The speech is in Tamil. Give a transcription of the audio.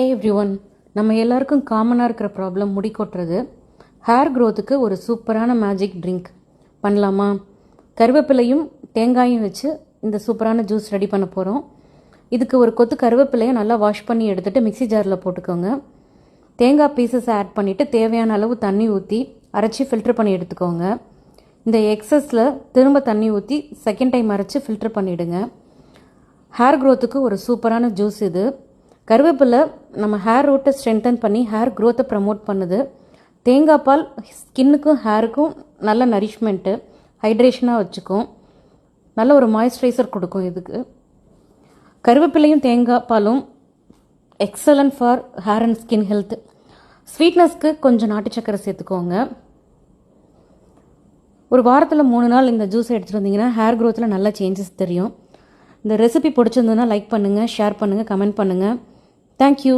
எவ்ரி ஒன், நம்ம எல்லாருக்கும் காமனாக இருக்கிற ப்ராப்ளம் முடி கொட்டுறது. ஹேர் க்ரோத்துக்கு ஒரு சூப்பரான மேஜிக் ட்ரிங்க் பண்ணலாமா? கருவேப்பிலையும் தேங்காயும் வச்சு இந்த சூப்பரான ஜூஸ் ரெடி பண்ண போகிறோம். இதுக்கு ஒரு கொத்து கருவேப்பிலையை நல்லா வாஷ் பண்ணி எடுத்துகிட்டு மிக்சி ஜாரில் போட்டுக்கோங்க. தேங்காய் பீசஸ் ஆட் பண்ணிவிட்டு தேவையான அளவு தண்ணி ஊற்றி அரைச்சி ஃபில்டர் பண்ணி எடுத்துக்கோங்க. இந்த எக்ஸஸில் திரும்ப தண்ணி ஊற்றி செகண்ட் டைம் அரைச்சி ஃபில்டர் பண்ணிவிடுங்க. ஹேர் க்ரோத்துக்கு ஒரு சூப்பரான ஜூஸ் இது. கருவேப்பிலை நம்ம ஹேர் ரூட்டை ஸ்ட்ரென்தன் பண்ணி ஹேர் க்ரோத்தை ப்ரமோட் பண்ணுது. தேங்காய் பால் ஸ்கின்னுக்கும் ஹேருக்கும் நல்ல நரிஷ்மெண்ட்டு, ஹைட்ரேஷனாக வச்சுக்கும், நல்ல ஒரு மாய்ஸ்சரைசர் கொடுக்கும். இதுக்கு கருவேப்பிலையும் தேங்காய் பாலும் excellent for hair and skin health. ஸ்வீட்னஸ்க்கு கொஞ்சம் நாட்டு சக்கரை சேர்த்துக்கோங்க. ஒரு வாரத்தில் 3 நாள் இந்த ஜூஸை எடுத்துகிட்டு வந்தீங்கன்னா ஹேர் க்ரோத்தில் நல்ல சேஞ்சஸ் தெரியும். இந்த ரெசிபி பிடிச்சிருந்ததுன்னா லைக் பண்ணுங்கள், ஷேர் பண்ணுங்கள், கமெண்ட் பண்ணுங்கள். Thank you.